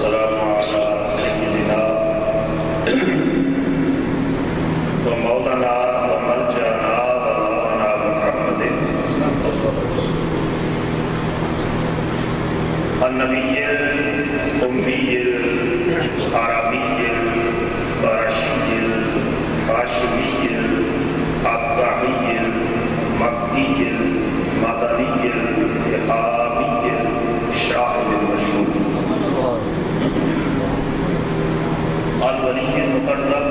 والسلام على سيدنا ومولانا وملجأنا ومولانا محمد النبي الأمي العربي القرشي الهاشمي الأبطحي المكي المدني الإرهابي الشاهد المشهور الولي المقرب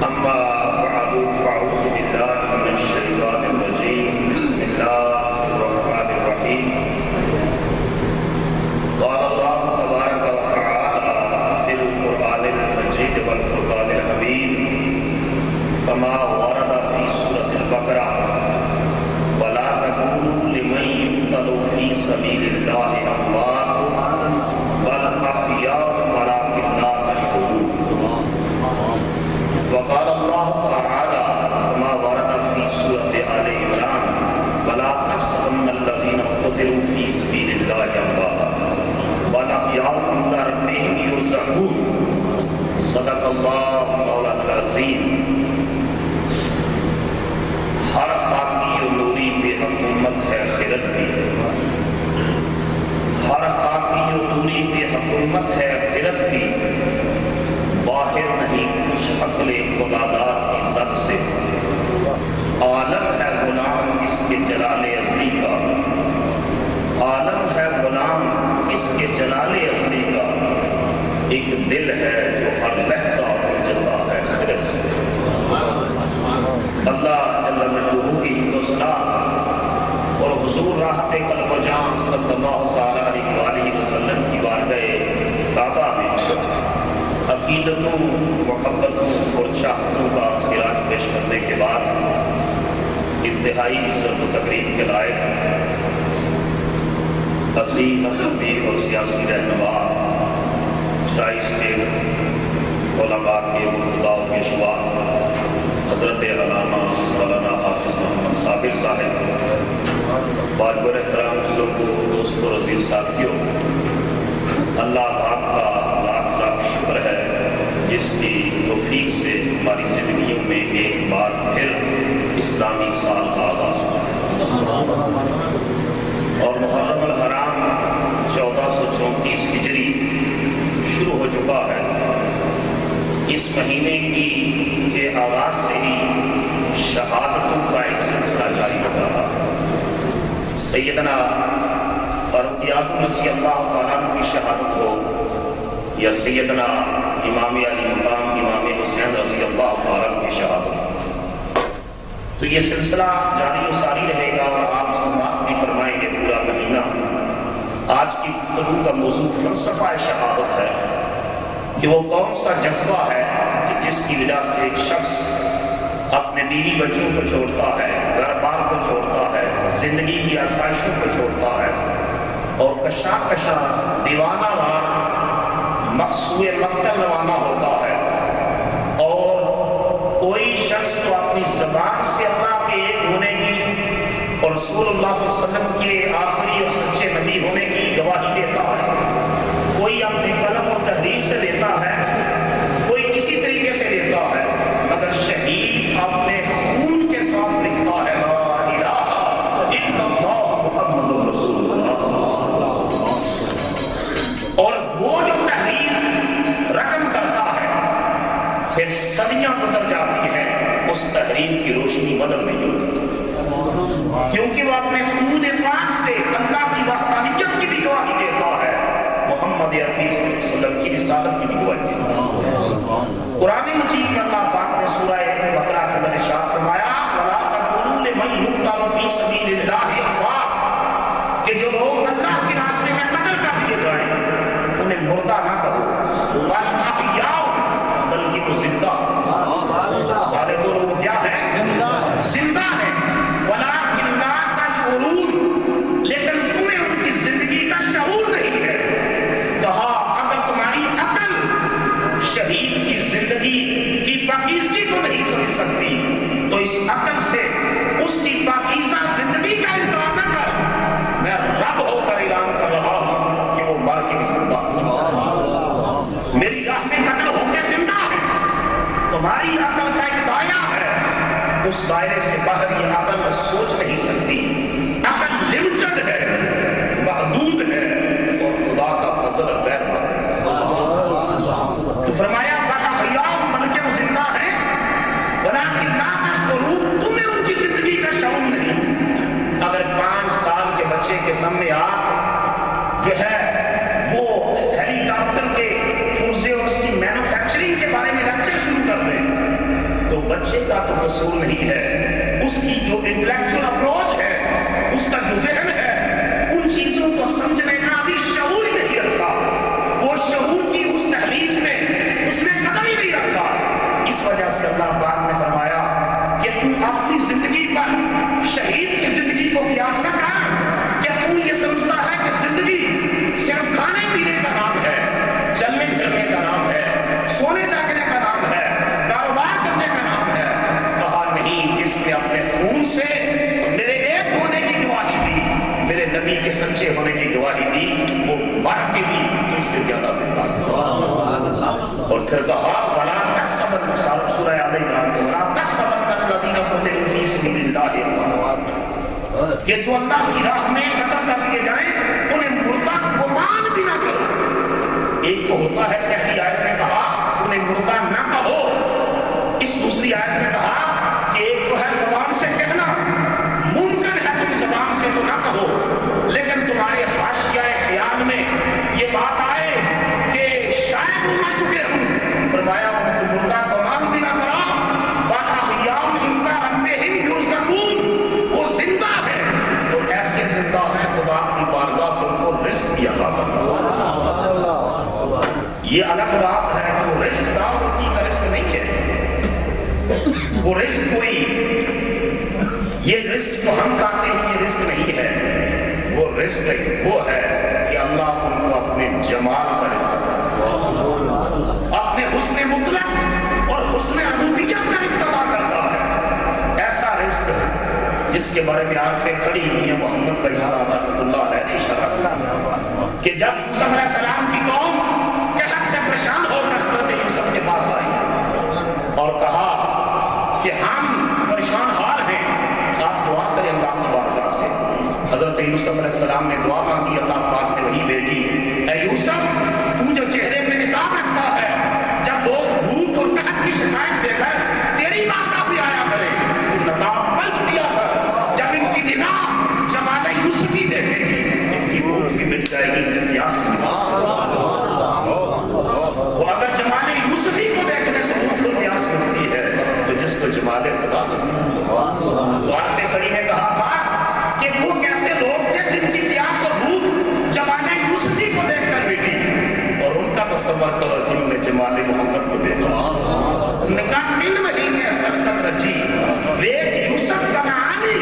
أما بعد فأعوذ بالله من الشيطان الرجيم بسم الله الرحمن الرحيم قال الله تبارك وتعالى في القرآن المجيد والفرقان الحميد كما ورد في سورة البقرة ولا تقولوا لمن يقتل في سبيل الله أموات بل أحياء ولكن لا تشعرون وقال الله تعالى كما ورد في سورة آل عمران ولا تحسبن الذين قتلوا في سبيل الله أمواتا بل أحياء عند ربهم يرزقون صدق الله مولانا العظيم. ہر خاکی و نوری پہ حکومت ہے خرد کی، ہر خاکی و نوری پہ حکومت ہے خرد کی، باہر نہیں کچھ عقل خداداد کی زد سے، عالم ہے غلام اس کے جلال ازلی کا، عالم ہے غلام اس کے جلال ازلی کا، ایک دل ہے جو ہر لحظہ جلتا ہے خرد سے۔ اللہ جل مجدہ کی حسنات اور حضور راحت قلب و جان صلی اللہ تعالیٰ علیہ وآلہ وسلم کی بارگاہ کعبہ میں عقیدتوں، محبتوں اور چاہتوں کا خراج پیش کرنے کے بعد انتہائی عزت و تقریب کے لائق عظیم مذہبی اور سیاسی رہنما ٹرائی اسٹیٹ علماء کے مرتبہ و پیشوا حضرت علامہ مولانا حافظ محمد صابر صاحب، باجور احترام بزرگوں، دوستوں، عزیز ساتھیوں، اللہ پاک کا لاکھ لاکھ شکر ہے جس کی توفیق سے ہماری زندگیوں میں ایک بار پھر اسلامی سال کا آغاز ہوا اور محرم الحرام 1434 ہجری شروع ہو چکا ہے۔ اس مہینے کے آغاز سے ہی شہادتوں کا ایک سلسلہ جاری ہو رہا۔ سیدنا فاروق اعظم رضی اللہ تعالیٰ عنہ کی شہادت ہو یا سیدنا امام علی مقام امام حسین رضی اللہ تعالیٰ عنہ کی شہادت ہو، تو یہ سلسلہ جاری و ساری رہے گا اور آپ سماعت بھی فرمائیں گے پورا مہینہ۔ آج کی گفتگو کا موضوع فلسفہ شہادت ہے کہ وہ کون سا جذبہ ہے کہ جس کی وجہ سے ایک شخص اپنے بیوی بچوں کو چھوڑتا ہے، گھر بار کو چھوڑتا ہے، زندگی کی آسائشوں کو چھوڑتا ہے اور کشاں کشاں دیوانہ وار مقصود مقتل روانہ ہوتا ہے۔ اور کوئی شخص تو اپنی زبان سے اللہ کے ایک ہونے کی اور رسول اللہ صلی اللہ علیہ وسلم کے آخری اور سچے نبی ہونے کی گواہی دیتا ہے، کوئی اپنی قلم اور تحریر سے دیتا ہے، کوئی کسی طریقے سے دیتا ہے، مگر شہید اپنے خون کے ساتھ لکھتا ہے لا الہ الا اللہ محمد رسول اللہ۔ اور وہ جو تحریر رقم کرتا ہے پھر صدیاں گزر جاتی ہیں، اس تحریر کی روشنی بدل نہیں ہوتی، کیونکہ وہ اپنے خون پاک سے اللہ کی وحدانیت کی بھی گواہی دیتا ہے، محمد عربی صلی اللہ علیہ وسلم کی رسالت کی بھی گواہی دیتا ہے۔ قرآن مجید میں اللہ پاک نے سورہ بقرہ کے اندر ارشاد فرمایا وَلَا تَقُولُوا لِمَن يُقْتَلُ فِي سَبِيلِ اللَّهِ أَمْوَاتٌ، کہ جو لوگ اللہ کے راستے میں قتل کر دیے جائیں انہیں مردہ نہ کہو، بَلْ أَحْيَاءٌ، بلکہ وہ زندہ۔ سارے دو لوگ کیا ہیں؟ زندہ ہیں۔ وَلَٰكِن لَا تَشْعُرُونَ، لیکن تمہیں ان کی زندگی کا شعور نہیں ہے۔ کہا اگر تمہاری عقل شہید کی زندگی کی پاکیزگی کو نہیں اس دائرے سے باہر یہ عقل سوچ نہیں سکتی. عقل لمیٹڈ ہے، محدود ہے، اور خدا کا فضل غیر محدود. تو فرمایا بلکہ وہ زندہ ہے، ولیکن لا تشعرون، تمہیں ان کی زندگی کا شعور نہیں. اگر 5 سال کے بچے کے سامنے آپ جو ہے وہ ہیلی کاپٹر کے پرزے اور اس کی مینوفیکچرنگ کے بارے میں لیکچر شروع کر دیں تو بچے کا تو قصور نہیں ہے، اس کی جو انٹلیکچوئل اپروچ ہے، اس کا جو ذہن ہے، ان چیزوں کو سمجھنے کا ابھی شعور ہی نہیں رکھتا. وہ شعور کی اس تحلیز میں اس نے قدم ہی نہیں رکھا. اس وجہ سے اللہ پاک نے فرمایا کہ تم اپنی زندگی پر شہید کی زندگی کو قیاس نہ کر. کیا تم یہ سمجھتا ہے کہ زندگی صرف کھانے پینے کا نام ہے، چلنے پھرنے کا نام ہے، سونے جاگنے کا نام ہے، کاروبار کرنے کا نام ہے؟ کہا نہیں، جس نے اپنے خون سے میرے ایک ہونے کی گواہی دی، میرے نبی کے سچے ہونے کی گواہی دی، وہ مر کے بھی تو اس سے زیادہ زندہ ہے. اور پھر کہا وَلَا تَحْسَبَنَّ، سورہ آل عمران میں وَلَا تَحْسَبَنَّ الَّذِينَ قُتِلُوا فِي سَبِيلِ اللَّهِ أَمْوَاتٌ، کہ جو اللہ کی راہ میں قتل کر دیے جائیں انہیں مردہ گمان بھی نہ کرو. ایک تو ہوتا ہے پہلی آیت میں کہا انہیں مردہ نہ کہو، اس دوسری آیت میں کہا کہ ایک تو ہے زبان سے کہنا، ممکن ہے تم زبان سے تو نہ کہو لیکن تمہارے حاشیہ خیال میں یہ بات آئے کہ شاید وہ مر چکے ہوں. فرمایا ان کو مردہ گمان بھی نہ کرو. وَأَحْيَاءٌ عِندَ رَبِّهِمْ يُرْزَقُونَ، وہ زندہ ہے اور ایسے زندہ ہیں خدا کی بارگاہ سے ان کو رزق بھی عطا کرتا. یہ الگ بات ہے کہ وہ رزق دار روٹی کا رزق نہیں ہے. وہ رزق کوئی یہ رزق جو ہم کھاتے ہیں یہ رزق نہیں ہے. وہ رزق وہ ہے کہ اللہ ان کو اپنے جمال کا رزق عطا، اپنے حسن مطلق اور حسن ربوبیت کا رزق عطا کرتا ہے. ایسا رزق جس کے بارے میں عارفیں کھڑی ہوئی ہیں محمد بھائی صاحب رحمۃ اللہ علیہ نے اشارہ کہ جب یوسف علیہ السلام کی قوم قحط سے پریشان ہو کر حضرت یوسف کے پاس آئی اور کہا کہ ہم پریشان حال ہیں، آپ دعا کریں اللہ کی بارگاہ سے. حضرت یوسف علیہ السلام نے دعا مانگی، اللہ پاک نے وہی بھیجی، اے یوسف تو جو چہرے پہ نقاب رکھتا ہے، جب لوگ بھوک اور قحط کی شکایت دے کر تیری بارگاہ بھی آیا کرے تو نقاب پلٹ دیا کر. جب ان کی نگاہ جمال یوسف ہی دیکھے گی ان کی بھوک بھی مٹ جائے گی، ان کی پیاس بھی. وہ اگر جمال یوسف ہی کو دیکھنے سے بھوک اور پیاس مٹتی ہے تو جس کو جمال خدا نصیب ہوا. تو عارف کڑی نے کہا تھا کہ وہ کیسے لوگ تھے جن کی پیاس اور بھوک جمال یوسف ہی کو دیکھ کر مٹی، اور ان کا تصور کرو جنہوں نے جمال محمد کو دیکھا. انہوں نے کہا 3 مہینے حرکت رچی ویک یوسف کا معانی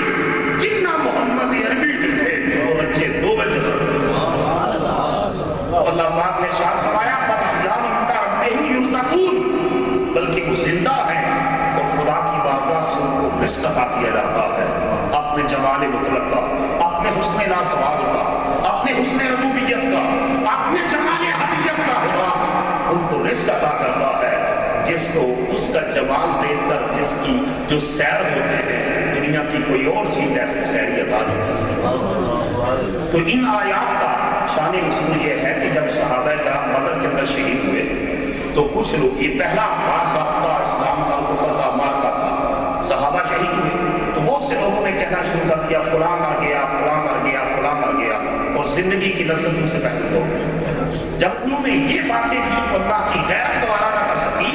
جنہ محمد عربی کے تھے وہ رچے 2 بجے. اللہ پاک نے ارشاد فرمایا بلکہ وہ زندہ ہیں اور خدا کی بارگاہ سے ان کو رزق عطا کیا جاتا ہے. اپنے جمال مطلق کا، اپنے حسن لازوال کا، اپنے حسن ربوبیت کا، اپنے جمال حقیقت کا خدا ان کو رزق عطا کرتا ہے جس کو اس کا جمال دیکھ کر جس کی جو سیر ہوتے ہیں دنیا کی کوئی اور چیز ایسی سیری عطا نہیں کر سکتی. تو ان آیات کا شان نزول یہ ہے کہ جب صحابہ کرام بدر کے اندر شہید ہوئے تو کچھ لوگ، یہ پہلا باضابطہ اسلام کا کفر کا مارکا تھا، صحابہ شہید ہوئے تو بہت سے لوگوں نے کہنا شروع کر دیا فلاں مر گیا، فلاں مر گیا، فلاں مر گیا، اور زندگی کی لذت ان سے پہلے ہو گئی. جب انہوں نے یہ باتیں کی تو اللہ کی غیرت دوبارہ نہ کر سکی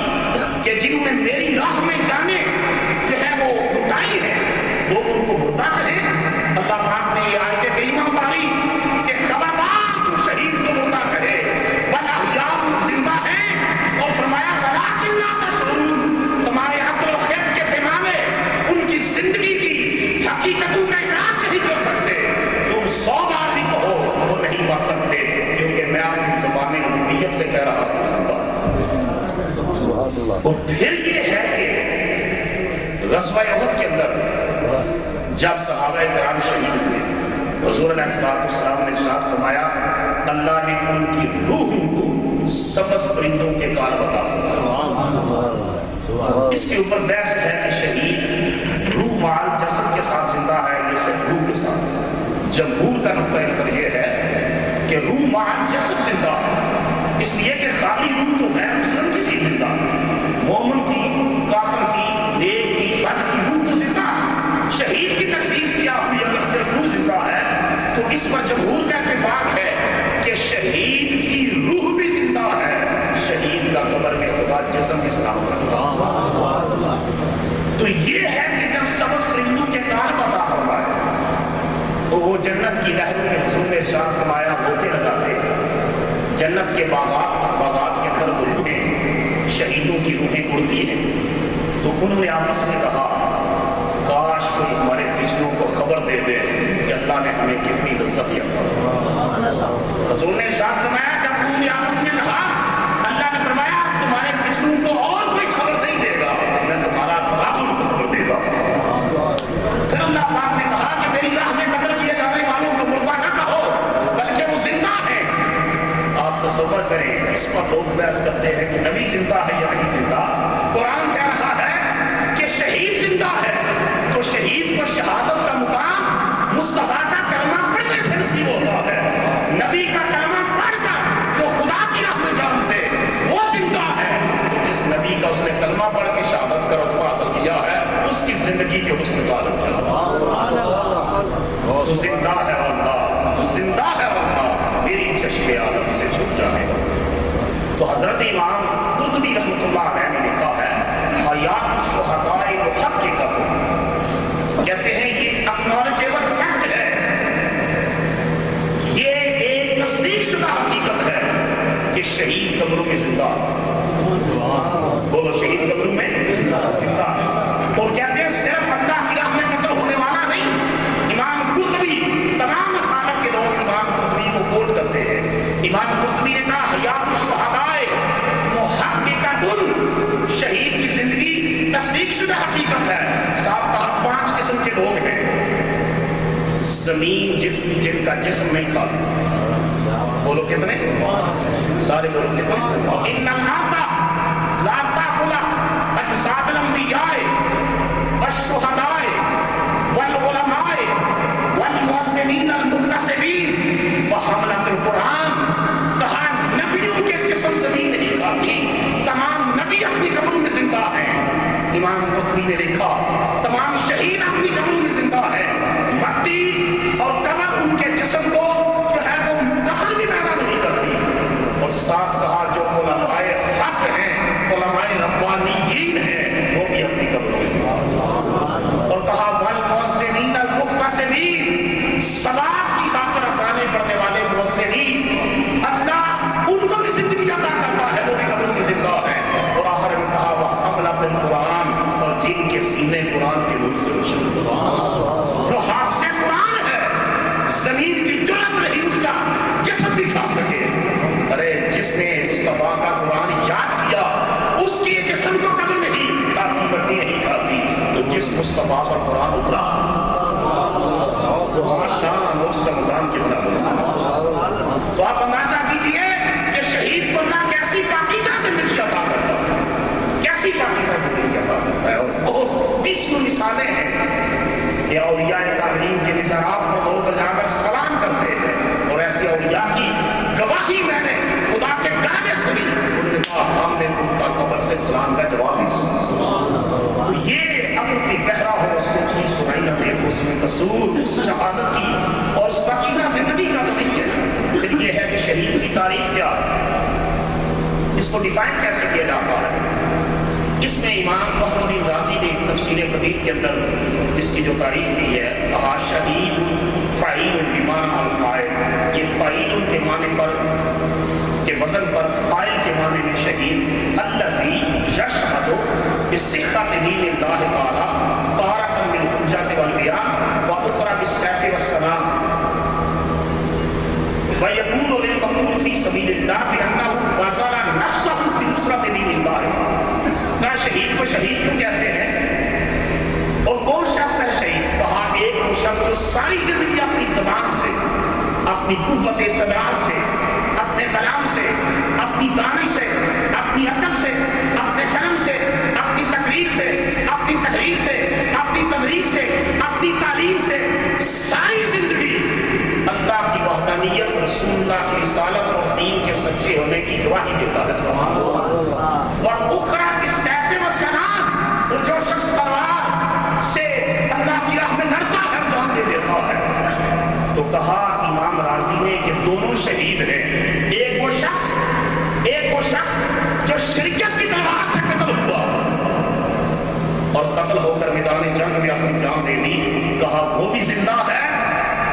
کہ جنہوں نے میری راہ میں جانے جو ہے وہ لٹائی ہے لوگ ان کو مردہ کہیں. اللہ پاک نے یہ آیت کریمہ اتاری کہ خبردار جو شہید کو مردہ کہے وَالْأَحْيَاءُ زندہ ہیں، اور فرمایا وَلَٰكِن لَا تَشْعُرُونَ، تمہارے عقل و خرد کے پیمانے ان کی زندگی کی حقیقتوں کا ادراک نہیں کر سکتے. تم 100 بار بھی کہو وہ نہیں مر سکتے کیونکہ میں اپنی زبان ربوبیت سے کہہ رہا ہوں زندہ. اور پھر یہ ہے کہ غزوہ احد کے اندر جب صحابہ کرام شہید ہوئے حضور علیہ السلام نے ارشاد فرمایا اللہ نے ان کی روحوں کو سبز پرندوں کے کال عطا فرمایا. اس کے اوپر بحث ہے کہ شہید مال جسد کے ساتھ زندہ ہے، یہ صرف روح کے ساتھ۔ جمہور کا نقطۂ نظر یہ ہے کہ روح مال جسد زندہ ہے، اس لیے کہ خالی روح تو غیر مسلم کی بھی زندہ، مومن کی، کافر کی، نیک کی، بد کی روح تو زندہ ہے۔ شہید کی تخصیص کیا ہوئی اگر صرف روح زندہ ہے تو اس پر جمہور کا اتفاق ہے کہ شہید کی روح بھی زندہ ہے۔ شہید کا قبر میں خدا جسم کی سلامت رکھتا۔ تو یہ ہے کہ جب سبز پرندوں کے کان عطا فرمائے تو وہ جنت کی نہروں میں حضور نے ارشاد فرمایا ہوتے لگاتے، جنت کے باغات کے اندر وہ روحیں، شہیدوں کی روحیں اڑتی ہیں۔ تو انہوں نے آپس میں کہا کاش کوئی ہمارے پچھلوں کو خبر دے دے کہ اللہ نے ہمیں کتنی لذت دیا۔ حضور نے ارشاد فرمایا جب انہوں نے آپس میں کہا، اللہ نے فرمایا تمہارے پچھلوں کو اور کوئی خبر نہیں دے گا، میں تمہارا باپ ان کو خبر دے گا۔ پھر اللہ پاک نے کہا کہ میری راہ میں قتل کیے جانے والوں کو مردہ نہ کہو بلکہ وہ زندہ ہے۔ آپ تصور کریں اس پر لوگ بحث کرتے ہیں کہ نبی زندہ ہے یا نہیں زندہ۔ قرآن کہہ رہا ہے کہ شہید زندہ ہے، تو شہید کو شہادت کا مقام مصطفیٰ کا کلمہ پڑھنے سے نصیب ہوتا ہے۔ نبی کا کلمہ پڑھ کر جو خدا کی راہ میں جان دے وہ زندہ ہے۔ تو جس نبی کا اس نے کلمہ پڑھ کے شہادت کا رتبہ حاصل کیا ہے اس کی زندگی کے حسن کا عالم ہے۔ تو زندہ ہے اللہ، تو زندہ ہے اللہ، میری چشم عالم سے چھپ جائے۔ تو حضرت امام قرطبی رحمۃ اللہ علیہ نے لکھا ہے حیات الشہداء محققۃ، کہتے ہیں یہ اکنالجیبل فیکٹ ہے، یہ ایک تصدیق شدہ حقیقت ہے کہ شہید قبروں میں زندہ، بولو شہید قبروں میں زندہ۔ اور کہتے ہیں صرف اللہ کی راہ میں قتل ہونے والا نہیں، امام قرطبی تمام مسالک کے لوگ امام قرطبی کو کوٹ کرتے ہیں۔ امام قرطبی نے کہا حیات الشہداء محققۃ، شہید کی زندگی تصدیق شدہ حقیقت ہے۔ ساتھ کہا 5 قسم کے لوگ ہیں، زمین جن کا جسم نہیں کھاتی، بولو کتنے؟ سارے بولو کتنے؟ ان الارض لا تاکل اجساد الانبیاء والشہداء والعلماء والمحسنین المحتسبین وحملۃ القرآن، کہا نبیوں کے جسم زمین نہیں کھاتی، تمام نبی اپنی قبروں میں زندہ ہیں۔ امام قرطبی نے لکھا تمام شہید اپنی قبروں میں زندہ ہیں، مٹی اور قبر ان کے جسم کو جو ہے وہ کفن بھی پیدا نہیں کرتی۔ اور ساتھ کہا جو علماء حق ہیں، علماء ربانیین ہیں، وہ بھی اپنی قبروں میں زندہ ہیں۔ اور کہا والمحسنین المحتسبین، ثواب کی خاطر افسانے پڑھنے والے محسنین، اللہ ان کو بھی زندگی عطا کرتا ہے، وہ بھی قبروں میں زندہ ہیں۔ اور آخر میں کہا وحملۃ القرآن، اور جن کے سینے قرآن کے نور سے روشن، جو حافظ قرآن ہے، زمین کی جرأت نہیں اس کا جسم بھی کھا سکے۔ ارے جس نے مصطفیٰ کا قرآن یاد کیا اس کی جسم کو قبر نہیں کھاتی، مٹی نہیں کھاتی۔ تو جس مصطفیٰ پر قرآن اترا اس کی شان اور اس کا مقام کتنا بڑا۔ تو آپ اندازہ کیجیے کہ شہید کو اللہ کیسی پاکیزہ زندگی عطا کرتا ہے، کیسی پاکیزہ زندگی عطا کرتا ہے۔ اور بہت 20 مثالیں ہیں کہ اولیاء کاملین کے مزارات پر لوگ جا کر سلام کرتے ہیں، اور ایسے اولیاء کی گواہی میں نے خدا کے گھر میں سنی، انہوں نے کہا ہم نے ان کا قبر سے سلام کا جواب ہی سنا۔ تو یہ اگر کوئی بہرا ہو اس کو چیز سنائی نہ دے تو اس میں قصور اس شہادت کی اور اس پاکیزہ زندگی کا تو نہیں ہے۔ پھر یہ ہے کہ شہید کی تعریف کیا ہے، اس کو ڈیفائن کیسے کیا جاتا ہے۔ اس میں امام فخر الدین رازی نے تفسیر قدیر کے اندر اس کی جو تعریف کی ہے، کہا شہید فعیل بمعنی الفاعل، یہ فعیل کے معنی پر کے وزن پر فاعل کے معنی میں شہید، الذی یشہد بصحۃ دین اللہ تعالی طہارۃ من الحجۃ والبیان واخری بالسیف والسلام ویکون للمقتول فی سبیل اللہ بانہ بذل نفسہ فی نصرۃ دین اللہ۔ کہا شہید کو شہید کیوں کہتے ہیں، اور کون شخص ہے شہید؟ کہا ایک وہ شخص جو ساری زندگی اپنی زبان سے، اپنی قوت استدلال سے، اپنے کلام سے، اپنی دانش سے، اپنی عقل سے، اپنے قلم سے، اپنی تقریر سے، اپنی تحریر اللہ کی رسالت اور دین کے سچے ہونے کی گواہی دیتا ہے. وَالْأُخْرَى بِالسَّيْفِ وَالسِّنَانِ، اور جو شخص تلوار سے اللہ کی راہ میں لڑتا ہے جان دے دیتا ہے. تو کہا امام راضی نے کہ دونوں شہید ہیں. ایک وہ شخص جو شریعت کی تلوار سے قتل ہوا اور قتل ہو کر میدان جنگ میں اپنی جان دے دی، کہا وہ بھی زندہ ہے.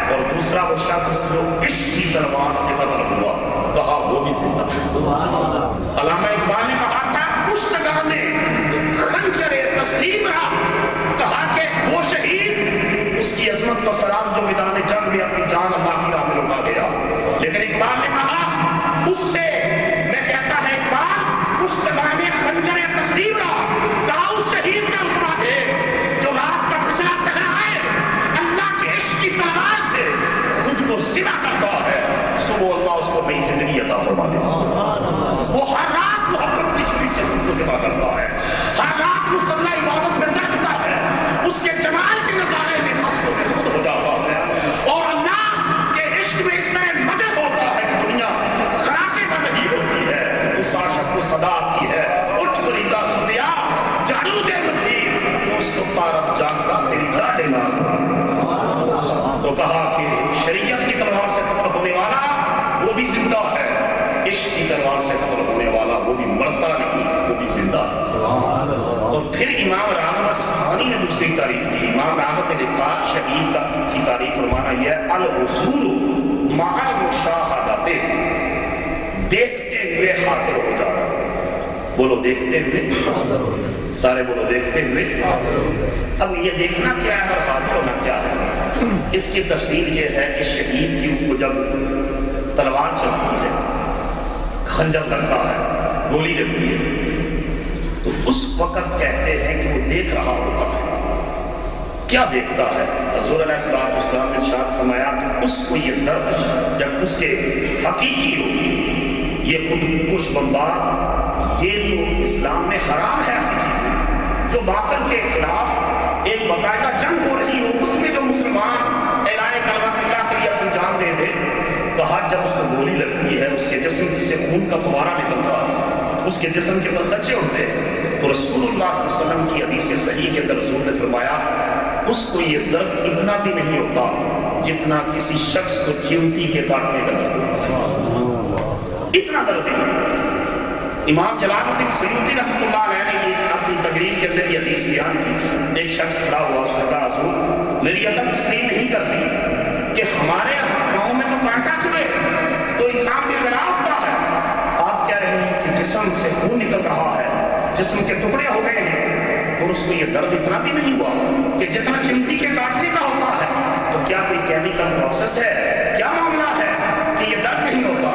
اور دوسرا وہ شخص جو عشق کی تلوار سے قتل ہوا، کہا وہ بھی زندہ ہے. علامہ اقبال نے کہا تھا کشتگان خنجر تسلیم را، کہا کہ وہ شہید اس کی عظمت کو سلام جو میدان جنگ میں اپنی جان اللہ کی راہ میں لگا گیا. لیکن اقبال نے کہا اس سے میں کہتا ہے اقبال کشتگان خنجر تسلیم را، کہا اس شہید کا رتبہ دیکھ جو رات کا پچھلا پہرا ہے اللہ کے عشق کی تلوار سے خود کو ذبح کرتا ہے، صبح اللہ اس کو نئی زندگی عطا فرما دیتا. وہ ہر رات محبت کی چھری سے خود کو ذبح کرتا ہے، ہر رات مصلی عبادت میں درتا ہے، اس کے جمال کے نظارے میں مست میں خود ہو جاتا ہے. اور اللہ کے عشق میں اس طرح مدد ہوتا ہے کہ دنیا خراکے بن رہی ہوتی ہے. اس عاشق کو صدا آتی ہے اٹھ فریدا ستیا جادو دے مسیح تو ستا رب جاگتا تیری لاڈے نام. تو کہا کہ شریعت کی تلوار سے قتل ہونے والا وہ بھی زندہ ہے، عشق کی تلوار سے قتل ہونے والا وہ بھی مرتا نہیں، وہ بھی زندہ ہے. اور پھر امام راغب اصفہانی نے دوسری تعریف کی. امام راغب نے لکھا شہید کی تعریف فرمانا یہ ہے الحضور مع المشاہدات، دیکھتے ہوئے حاضر ہو جانا. بولو دیکھتے ہوئے، سارے بولو دیکھتے ہوئے. اب یہ دیکھنا کیا ہے اور حاضر ہونا کیا ہے؟ اس کی تفصیل یہ ہے کہ شہید کی کو جب تلوار چلتی ہے، خنجر لگتا ہے، گولی لگتی ہے، تو اس وقت کہتے ہیں کہ وہ دیکھ رہا ہوتا ہے. کیا دیکھتا ہے؟ حضور علیہ السلام نے ارشاد فرمایا کہ اس کو یہ درد جب اس کے حقیقی ہوگی، یہ خود کش بمبار، یہ تو اسلام میں حرام ہے. ایسی چیزیں جو باطل کے خلاف ایک باقاعدہ جنگ ہو رہی ہو، اس میں جو مسلمان اعلان کلمۃ اللہ کے لیے اپنی جان دے دے، کہا جب اس کو گولی لگتی ہے، اس کے جسم سے خون کا فوارہ نکلتا ہے، اس کے جسم کے اوپر خچے اڑتے ہیں، تو رسول اللہ صلی اللہ علیہ وسلم کی حدیث صحیح کے اندر حضور نے فرمایا اس کو یہ درد اتنا بھی نہیں ہوتا جتنا کسی شخص کو چیونٹی کے کاٹنے کا درد ہوتا ہے. اتنا درد نہیں. امام جلال الدین سیوطی رحمۃ اللہ علیہ نے یہ اپنی تقریر کے اندر یہ حدیث بیان کی. ایک شخص کھڑا ہوا، اس نے کہا حضور میری عقل تسلیم نہیں کرتی کہ ہمارے پاؤں میں تو کانٹا چلے تو انسان بھی گلا اٹھتا ہے، آپ کہہ رہے ہیں کہ جسم سے خون نکل رہا ہے، جسم کے ٹکڑے ہو گئے ہیں اور اس کو یہ درد اتنا بھی نہیں ہوا کہ جتنا چمٹی کے کاٹنے کا ہوتا ہے. تو کیا کوئی کیمیکل پروسیس ہے؟ کیا معاملہ ہے کہ یہ درد نہیں ہوتا؟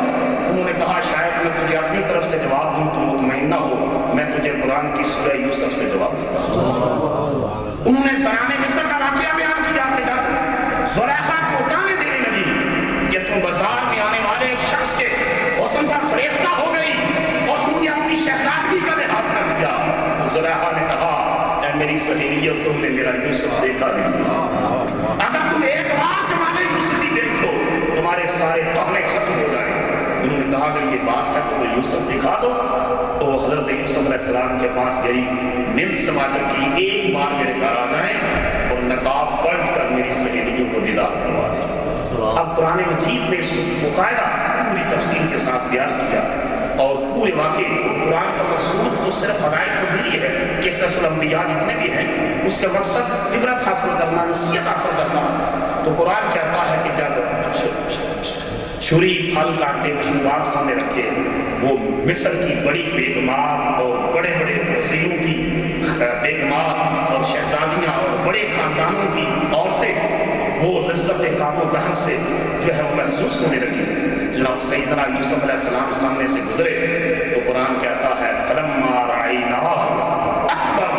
انہوں نے کہا شاید میں تجھے اپنی طرف سے جواب دوں تو مطمئن نہ ہو، میں تجھے قرآن کی سورہ یوسف سے جواب دیتا ہوں. انہوں نے زنانِ مصر کا واقعہ بیان کیا کہ جب زلیخا کو تانے دینے لگی کہ تم بازار میں آنے والے ایک شخص کے حسن پر فریفتہ ہو گئی اور تم نے اپنی شہزادگی کا لحاظ نہ کیا، تو زلیخا نے کہا اے میری سہیلی اور تم نے میرا یوسف دیکھا نہیں، اگر تم ایک بار جمال یوسف ہی دیکھ لو تمہارے سارے پہلے ختم ہو جائیں. انہوں نے کہا اگر یہ بات ہے تو یوسف دکھا دو. تو حضرت یوسف علیہ السلام کے پاس گئی، نمت سماجت کی ایک بار میرے گھر آ جائیں اور نقاب پلٹ کر میری سہیلیوں کو دیدار کروا دیں. اب قرآن مجید نے اس کو باقاعدہ پوری تفصیل کے ساتھ بیان کیا اور پورے واقعے قرآن کا مقصود تو صرف ہدایت پذیری ہے. قصص الانبیاء جتنے بھی ہیں اس کا مقصد عبرت حاصل کرنا، نصیحت حاصل کرنا. تو قرآن کہتا ہے کہ جب چھری پھل کاٹنے مشروبات سامنے رکھے، وہ مصر کی بڑی بیگمات اور بڑے بڑے وزیروں کی بیگمات اور شہزادیاں اور بڑے خاندانوں کی عورتیں وہ لذت کام و دہن سے جو ہے وہ محسوس ہونے لگی. جناب سیدنا یوسف علیہ السلام سامنے سے گزرے تو قرآن کہتا ہے فلما رأیناہ اکبر،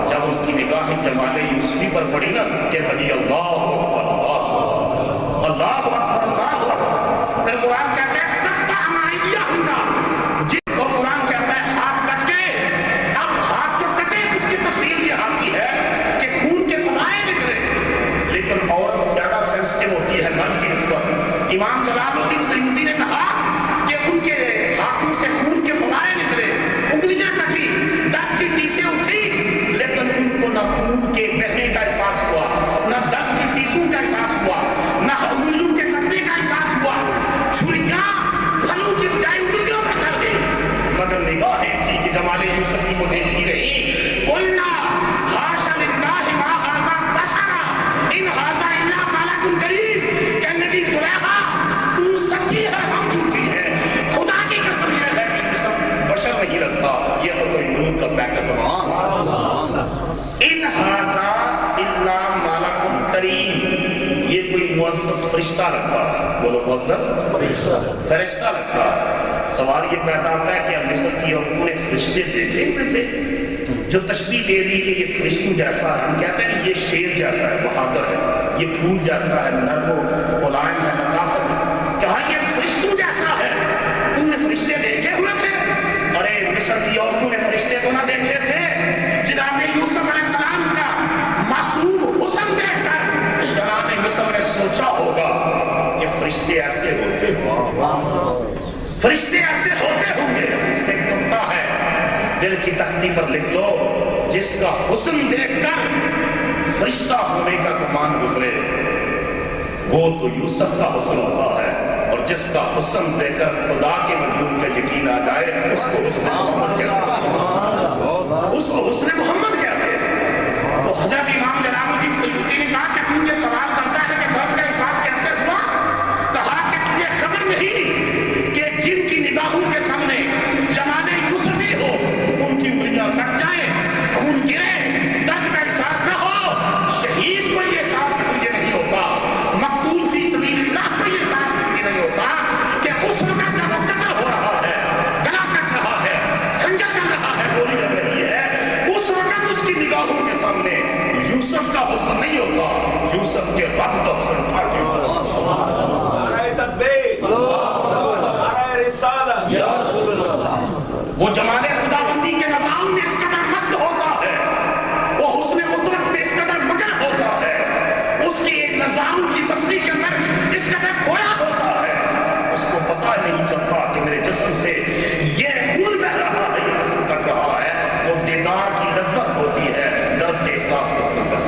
جب ان کی نگاہیں جمال یوسفی پر پڑی نا کہ بھئی اللہ اکبر اللہ اکبر اللہ اکبر، پھر قرآن کہتا ہے قطعنا ایدیہم، جن کو قرآن کہتا ہے ہاتھ کٹ کے. اب ہاتھ جو کٹے اس کی تفصیل یہ آتی ہے کہ خون کے فضائے نکلے، لیکن عورت زیادہ سینسٹیو ہوتی ہے مرد کی نسبت. امام جلال الدین سیوطی نے یوسف کو دیکھتی رہی، قلنا حاشا للہ ما ھذا بشرا ان ھذا الا ملک کریم، کہنے لگی زلیخا تو سچی ہے ہم جھوٹی ہیں، خدا کی قسم یہ ہے کہ یوسف بشر نہیں لگتا، یہ تو کوئی نور کا پیکر بنا، ان ھذا الا ملک کریم، یہ کوئی معزز فرشتہ لگتا ہے، بولو معزز فرشتہ لگتا ہے۔ سوال یہ پیدا ہوتا ہے کہ مصر کی عورتوں نے فرشتے دیکھے ہوئے تھے؟ جو تشبیہ دے دی کہ یہ فرشتوں جیسا ہے، ہم کہتے ہیں یہ شیر جیسا ہے، بہادر ہے، یہ پھول جیسا ہے، نرم و ملائم ہے، لطافت ہے، کہا یہ فرشتوں جیسا ہے، تم نے فرشتے دیکھے ہوئے تھے؟ ارے مصر کی عورتوں نے فرشتے تو نہ دیکھے تھے، جناب یوسف علیہ السلام کا معصوم حسن دیکھ کر جناب مصر نے سوچا ہوگا کہ فرشتے ایسے ہوتے ہوں، فرشتے ایسے ہوتے ہوں گے۔ اس میں ایک نقطہ ہے، دل کی تختی پر لکھ لو، جس کا حسن دیکھ کر فرشتہ ہونے کا گمان گزرے وہ تو یوسف کا حسن ہوتا ہے، اور جس کا حسن دیکھ کر خدا کے وجود کا یقین آ جائے اس کو حسن محمد کہتے ہیں، اس کو حسن محمد کہتے ہیں۔ تو حضرت امام جلال الدین سیوطی نے کہا کہ تم یہ سوال کرتا ہے کہ درد کا احساس کیسے ہوا؟ کہا کہ تجھے خبر نہیں کہ جن کی نگاہوں کے سامنے جمال یوسفی ہو ان کی انگلیاں کٹ جائیں، خون گرے، درد کا احساس نہ ہو، شہید کو یہ احساس اس لیے نہیں ہوتا، مقتول فی سبیل اللہ کو یہ احساس اس لیے نہیں ہوتا کہ اس وقت جب وہ قتل ہو رہا ہے، گلا کٹ رہا ہے، خنجر چل رہا ہے، گولی لگ رہی ہے، اس وقت اس کی نگاہوں کے سامنے یوسف کا حسن نہیں ہوتا، یوسف کے رب کا حسن تھا۔ وہ جمال خداوندی کے نظام میں اس قدر مست ہوتا ہے، وہ حسن مطلق میں اس قدر مگن ہوتا ہے، اس کی ایک نظام کی بستی کے اندر اس قدر کھویا ہوتا ہے، اس کو پتہ نہیں چلتا کہ میرے جسم سے یہ خون بہ رہا ہے، یہ جسم کٹ رہا ہے، وہ دیدار کی لذت ہوتی ہے، درد کے احساس کو ختم کر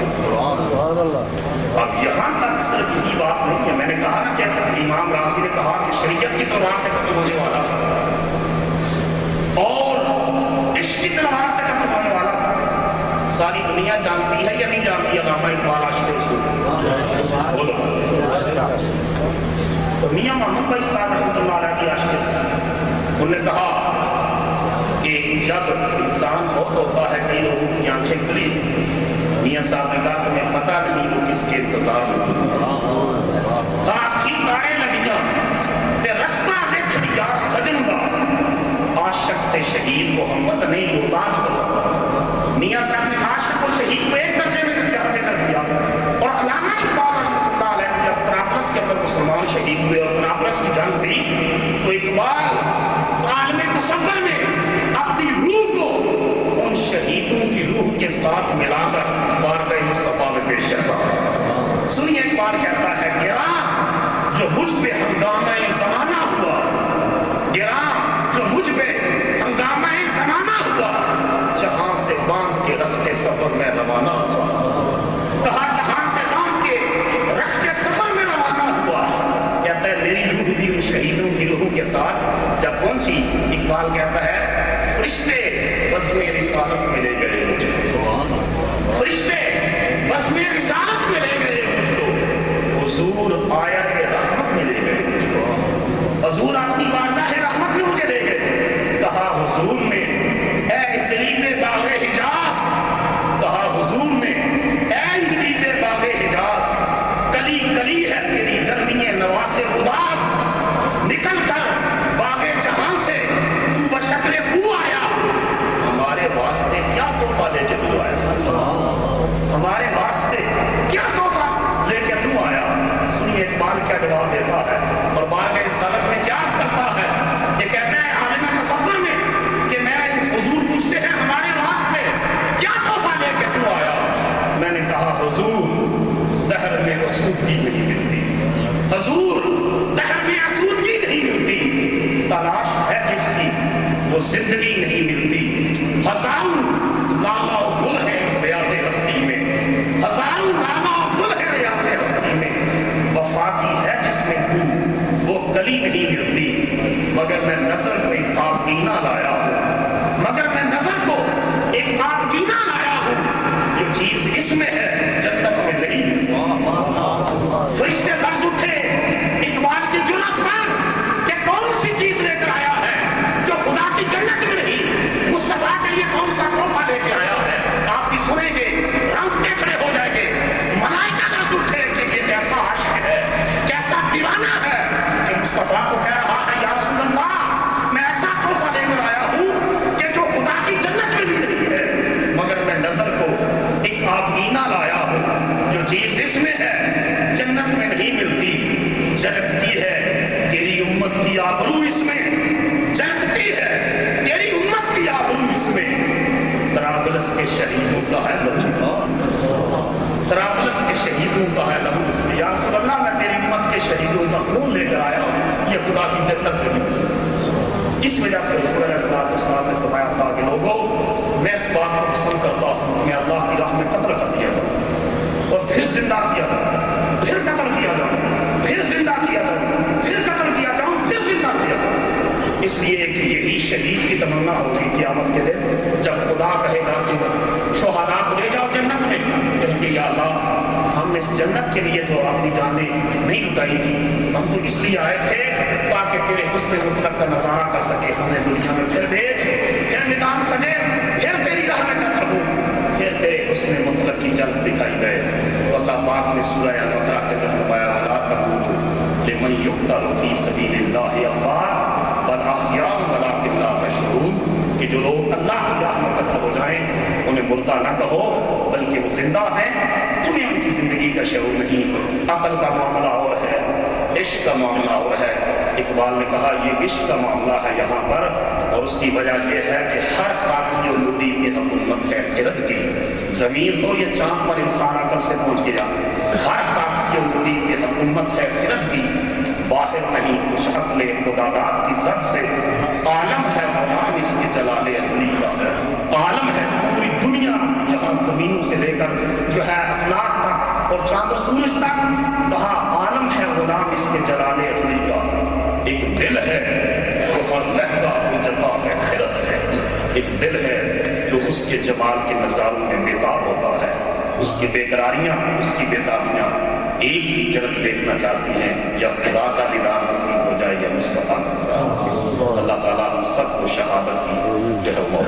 اب یہاں تک صرف یہی بات نہیں ہے، میں نے کہا نا کہ امام رازی نے کہا کہ شریعت کی تلوار سے قتل ہونے والا اور عشق کی تلوار سے قتل ہونے والا ساری دنیا جانتی ہے یا نہیں جانتی؟ علامہ اقبال عاشق رسول بولو، تو میاں محمد بھائی صاحب رحمۃ اللہ علیہ کی عاشق رسول، انہوں نے کہا کہ جب انسان فوت ہوتا ہے کئی لوگوں کی آنکھیں کھلی، میاں صاحب نے کہا تمہیں پتہ نہیں وہ کس کے انتظار میں، آنکھی تاڑے لگیاں تے رستہ دیکھ یار سجن دا، عاشق تے شہید محمد نہیں محتاج دفعہ۔ میاں صاحب نے عاشق اور شہید کو ایک درجے میں ذکر کیا، اور علامہ اقبال رحمۃ اللہ علیہ نے جب طرابلس کے اندر مسلمان شہید ہوئے اور طرابلس کی جنگ تھی تو اقبال عالم تصور میں اپنی روح کو ان شہیدوں کی روح کے ساتھ ملا کر بارگاہ مصطفیٰ میں پیش کرتا۔ سنیے اقبال کہتا ہے، گراں جو مجھ پہ ہنگامہ زمانہ ہوا، گراں جو مجھ پہ ہنگامہ زمانہ ہوا، جہاں سے باندھ کے رخت سفر میں روانہ ہوا، کہا جہاں سے باندھ کے رخت سفر میں روانہ ہوا، کہتا ہے میری روح بھی ان شہیدوں کی روحوں کے ساتھ جب پہنچی، اقبال کہتا ہے فرشتے بزم رسالت میں لے گئے مجھ کو، فرشتے بزم رسالت میں لے گئے مجھ کو، حضور آیا رحمت میں لے گئے مجھ کو، حضور اپنی بارگاہ رحمت میں مجھے لے گئے، کہا حضور نے اے اندلیب باغ حجاز، کہا حضور نے اے اندلیب باغ حجاز، کلی کلی ہے تیری گرمی نواز اداس، نکل کر باغ جہاں سے تو بشکل بو آیا، ہمارے واسطے کیا تحفہ لے کے تو آیا، ہمارے واسطے کیا تحفہ لے کے تو آیا۔ سنیے اقبال کیا جواب دیتا ہے اور بارگاہ رسالت میں کیا عرض کرتا ہے، یہ کہتا ہے عالم تصور میں کہ میں حضور پوچھتے ہیں ہمارے واسطے کیا تحفہ لے کے تو آیا، میں نے کہا حضور دہر میں آسودگی نہیں ملتی، حضور دہر میں آسودگی نہیں ملتی، تلاش ہے جس کی وہ زندگی نہیں ملتی، ہزاروں لالا و گل ہے اس ریاض ہستی میں، ہزاروں لالا و گل ہے ریاض ہستی میں، وفا کی ہے جس میں تو وہ کلی نہیں ملتی، مگر میں نظر کوئی پاکینہ لایا ہوں، مگر میں نظر آئینہ لایا ہوں، جو چیز اس میں ہے جنت میں نہیں۔ فرشتے برس اٹھے اقبال کی جرأت پر کہ کون سی چیز لے کر آیا ہے جو خدا کی جنت میں نہیں، مصطفیٰ کے لیے کون سا تحفہ لے کے آیا ہے۔ آپ بھی سنیں گے، رنگتے کھڑے ہو جائیں گے، ملائکہ برس اٹھے کہ یہ کیسا عاشق ہے، کیسا دیوانہ ہے کہ مصطفیٰ کو کہہ رہا ہے یا رسول اللہ میں ایسا تحفہ لے کر آیا ہوں کہ جو خدا کی جنت میں بھی نہیں ہے، مگر میں نظر کو ایک آبگینہ لایا ہوں، جو چیز اس میں ہے جنت میں نہیں ملتی۔ جلکتی ہے تیری امت کی آبرو اس میں، جلکتی ہے تیری امت کی آبرو اس میں۔ طرابلس کے شہیدوں کا ہے لہو، طرابلس کے شہیدوں کا ہے لہو اس میں۔ یا رسول اللہ میں تیری امت کے شہیدوں کا خون لے کر آیا ہوں، یہ خدا کی جنت میں نہیں۔ اس وجہ سے حضور علیہ السلام نے فرمایا تھا کہ لوگوں میں اس بات کو پسند کرتا ہوں کہ میں اللہ کی راہ میں قتل کر دیا جاؤں اور پھر زندہ کیا جاؤں، پھر قتل کیا جاؤں، پھر زندہ کیا جاؤں، پھر قتل کیا جاؤں، پھر زندہ کیا جاؤں۔ اس لیے کہ یہی شہید کی تمنا ہوگی قیامت کے دن جب خدا کہے گا کہ شہداء کو لے جاؤ جنت میں، کہیں گے یا اللہ ہم نے اس جنت کے لیے تو اپنی جانیں نہیں لٹائی تھی، ہم تو اس لیے آئے تھے تاکہ تیرے حسن مطلق کا نظارہ کر سکے، ہمیں دنیا میں پھر بھیج، پھر میدان سجے، پھر تیری راہ میں قتل ہو، پھر تیرے حسن مطلق کی جلد دکھائی گئے۔ تو اللہ پاک نے سورہ البقرہ کے اندر فرمایا وَلَا تَقُولُوا لِمَن يُقْتَلُ فِي سَبِيلِ اللَّهِ أَمْوَاتٌ بَلْ أَحْيَاءٌ وَلَٰكِن لَّا تَشْعُرُونَ، کہ جو لوگ اللہ کی راہ میں قتل ہو جائیں انہیں مردہ نہ کہو بلکہ وہ زندہ ہیں، تمہیں ان کی زندگی کا شعور نہیں۔ عقل کا معاملہ اور ہے، عشق کا معاملہ اور ہے۔ اقبال نے کہا یہ عشق کا معاملہ ہے یہاں پر، اور اس کی وجہ یہ ہے کہ ہر خاکی و نوری کی حکومت ہے خرد کی، زمین ہو یا چاند پر انسان عقل سے پہنچ گیا، ہر خاکی و نوری کی حکومت ہے خرد کی، باہر نہیں کچھ عقل خدا داد کی زد سے، عالم ہے غلام اس کے جلال ازلی کا، عالم ہے پوری دنیا جہاں زمینوں سے لے کر جو ہے افلاک تک اور چاند و سورج تک، وہاں عالم ہے غلام اس کے جلال ازلی کا۔ ایک دل ہے جو ہر لحظہ الجتا ہے خرد سے، ایک دل ہے جو اس کے جمال کے نظاروں میں بیتاب ہوتا ہے، اس کی بے قراریاں، اس کی بیتابیاں ایک ہی جھلک دیکھنا چاہتی ہیں، یا خدا کا دیدار نصیب ہو جائے یا مصطفیٰ کا دیدار نصیب ہو۔ اللہ تعالیٰ ہم سب کو شہادت کی جو ہے وہ